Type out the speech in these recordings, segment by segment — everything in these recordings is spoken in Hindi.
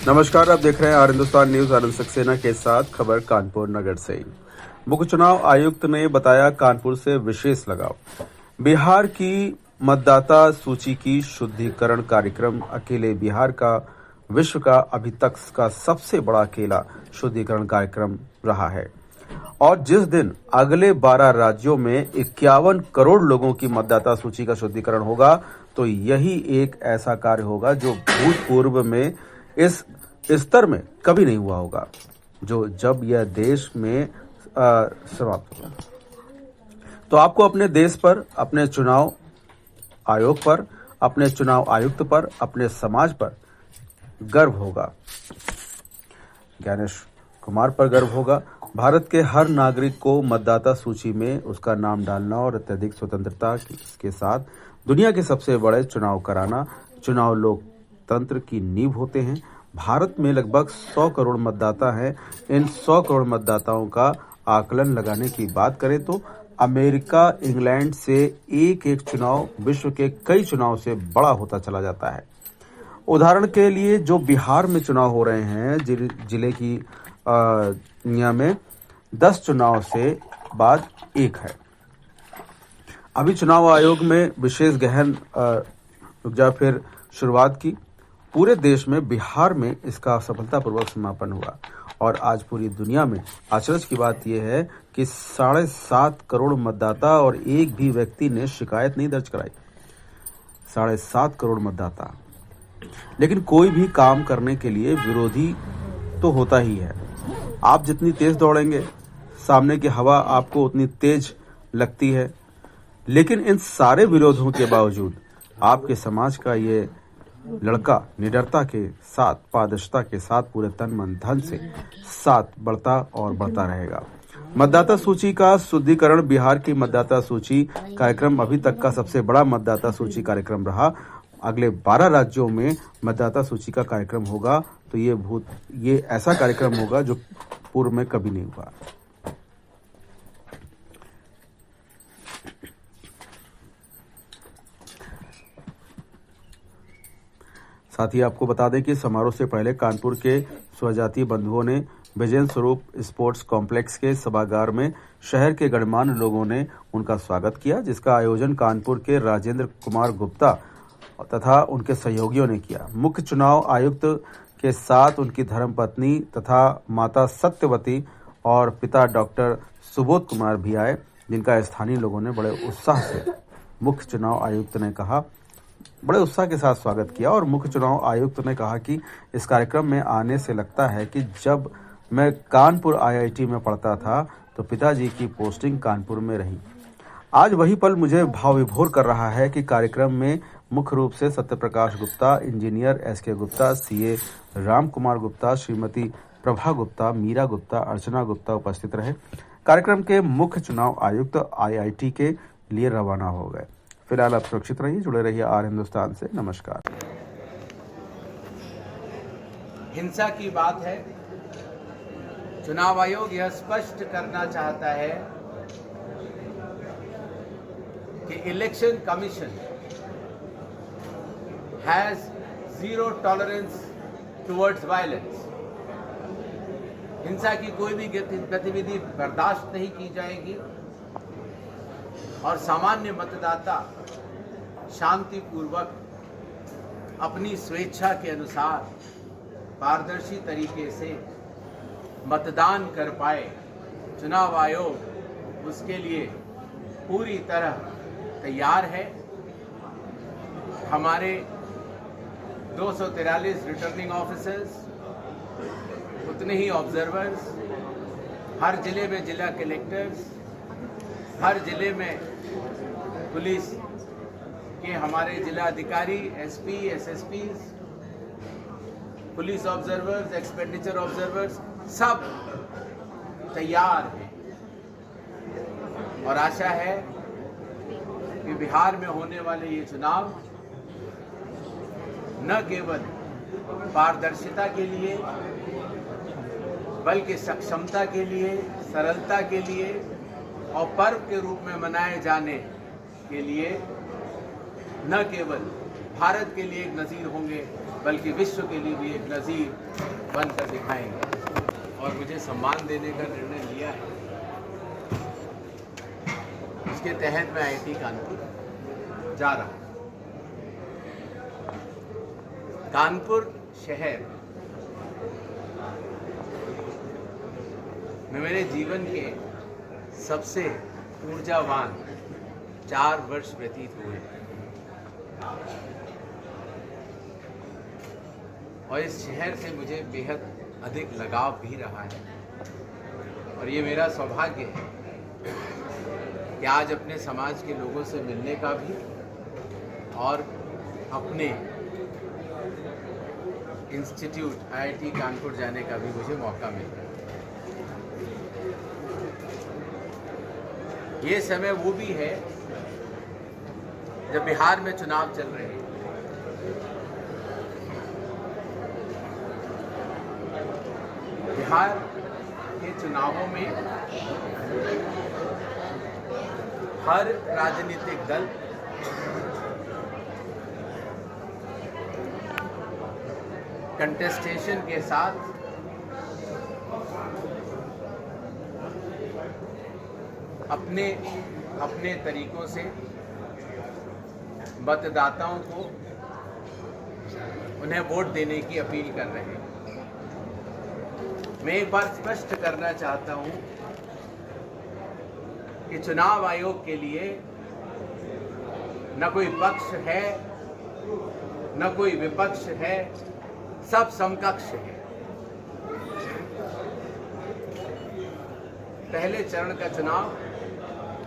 नमस्कार, आप देख रहे हैं आर हिंदुस्तान न्यूज। आनंद सक्सेना के साथ खबर कानपुर नगर से। मुख्य चुनाव आयुक्त ने बताया कानपुर से विशेष लगाव। बिहार की मतदाता सूची की शुद्धिकरण कार्यक्रम अकेले बिहार का विश्व का अभी तक का सबसे बड़ा अकेला शुद्धिकरण कार्यक्रम रहा है और जिस दिन अगले 12 राज्यों में 51 करोड़ लोगों की मतदाता सूची का शुद्धिकरण होगा तो यही एक ऐसा कार्य होगा जो भूतपूर्व में इस स्तर में कभी नहीं हुआ होगा, जो जब यह देश में समाप्त होगा। तो आपको अपने देश पर, अपने चुनाव आयोग पर, अपने चुनाव आयुक्त पर, अपने समाज पर गर्व होगा। ज्ञानेश कुमार पर गर्व होगा। भारत के हर नागरिक को मतदाता सूची में उसका नाम डालना और अत्यधिक स्वतंत्रता के साथ दुनिया के सबसे बड़े चुनाव कराना। चुनाव लोकतंत्र की नींव होते हैं। भारत में लगभग 100 करोड़ मतदाता हैं। इन 100 करोड़ मतदाताओं का आकलन लगाने की बात करें तो अमेरिका, इंग्लैंड से एक एक चुनाव विश्व के कई चुनाव से बड़ा होता चला जाता है। उदाहरण के लिए जो बिहार में चुनाव हो रहे हैं, जिले की दुनिया में 10 चुनाव से बाद एक है। अभी चुनाव आयोग में विशेष गहन फिर शुरुआत की। पूरे देश में बिहार में इसका सफलतापूर्वक समापन हुआ और आज पूरी दुनिया में आश्चर्य की बात यह है कि 7.5 करोड़ मतदाता और एक भी व्यक्ति ने शिकायत नहीं दर्ज कराई। 7.5 करोड़ मतदाता, लेकिन कोई भी काम करने के लिए विरोधी तो होता ही है। आप जितनी तेज दौड़ेंगे, सामने की हवा आपको उतनी तेज लगती है, लेकिन इन सारे विरोधों के बावजूद आपके समाज का ये लड़का निडरता के साथ, पारदर्शिता के साथ, पूरे तन मन धन से साथ बढ़ता और बढ़ता रहेगा। मतदाता सूची का शुद्धिकरण बिहार की मतदाता सूची कार्यक्रम अभी तक का सबसे बड़ा मतदाता सूची कार्यक्रम रहा। अगले 12 राज्यों में मतदाता सूची का कार्यक्रम होगा तो ये ऐसा कार्यक्रम होगा जो पूर्व में कभी नहीं हुआ। साथ ही आपको बता दें कि समारोह से पहले कानपुर के स्वजातीय बंधुओं ने विजय स्वरूप स्पोर्ट्स कॉम्प्लेक्स के सभागार में शहर के गणमान्य लोगों ने उनका स्वागत किया, जिसका आयोजन कानपुर के राजेंद्र कुमार गुप्ता तथा उनके सहयोगियों ने किया। मुख्य चुनाव आयुक्त के साथ उनकी धर्मपत्नी तथा माता सत्यवती और पिता डॉक्टर सुबोध कुमार भी आए, जिनका स्थानीय लोगों ने बड़े उत्साह से मुख्य चुनाव आयुक्त ने कहा बड़े उत्साह के साथ स्वागत किया। और मुख्य चुनाव आयुक्त ने कहा कि इस कार्यक्रम में आने से लगता है कि जब मैं कानपुर आईआईटी में पढ़ता था तो पिताजी की पोस्टिंग कानपुर में रही। आज वही पल मुझे भाव विभोर कर रहा है कि कार्यक्रम में मुख्य रूप से Satyaprakash Gupta, engineer SK Gupta, CA Ram Kumar Gupta, Shrimati Prabha Gupta, Meera Gupta, Archana Gupta उपस्थित रहे। कार्यक्रम के मुख्य चुनाव आयुक्त आईआईटी के लिए रवाना हो गए। फिलहाल आप सुरक्षित रहिए, जुड़े रहिए आर हिंदुस्तान से। नमस्कार। हिंसा की बात है। चुनाव आयोग यह स्पष्ट करना चाहता है कि election commission has zero tolerance towards violence. हिंसा की कोई भी गतिविधि बर्दाश्त नहीं की जाएगी और सामान्य मतदाता शांतिपूर्वक अपनी स्वेच्छा के अनुसार पारदर्शी तरीके से मतदान कर पाए। चुनाव आयोग उसके लिए पूरी तरह तैयार है। हमारे 243 रिटर्निंग ऑफिसर्स, उतने ही ऑब्जर्वर्स, हर जिले में जिला कलेक्टर्स, हर जिले में पुलिस के हमारे जिला अधिकारी, SP, SSP, police observers, expenditure observers सब तैयार हैं और आशा है कि बिहार में होने वाले ये चुनाव न केवल पारदर्शिता के लिए बल्कि सक्षमता के लिए, सरलता के लिए और पर्व के रूप में मनाए जाने के लिए न केवल भारत के लिए एक नज़ीर होंगे बल्कि विश्व के लिए भी एक नज़ीर बनकर दिखाएंगे। और मुझे सम्मान देने का निर्णय लिया है। इसके तहत मैं IIT कानपुर जा रहा हूँ। कानपुर शहर में मेरे जीवन के सबसे ऊर्जावान 4 वर्ष व्यतीत हुए और इस शहर से मुझे बेहद अधिक लगाव भी रहा है। और ये मेरा सौभाग्य है कि आज अपने समाज के लोगों से मिलने का भी और अपने इंस्टीट्यूट IIT कानपुर जाने का भी मुझे मौका मिल रहा है। ये समय वो भी है जब बिहार में चुनाव चल रहे हैं। बिहार के चुनावों में हर राजनीतिक दल कंटेस्टेशन के साथ अपने तरीकों से मतदाताओं को उन्हें वोट देने की अपील कर रहे हैं। मैं एक बार स्पष्ट करना चाहता हूं कि चुनाव आयोग के लिए न कोई पक्ष है न कोई विपक्ष है, सब समकक्ष है। पहले चरण का चुनाव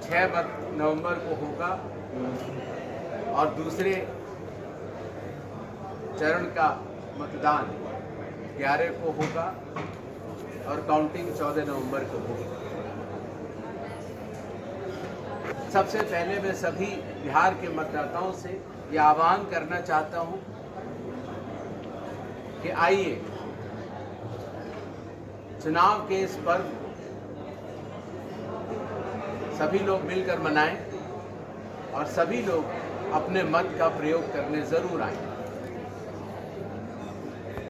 6 नवंबर को होगा और दूसरे चरण का मतदान 11 को होगा और काउंटिंग 14 नवंबर को होगी। सबसे पहले मैं सभी बिहार के मतदाताओं से यह आह्वान करना चाहता हूं कि आइए चुनाव के इस पर्व सभी लोग मिलकर मनाएं और सभी लोग अपने मत का प्रयोग करने जरूर आएं।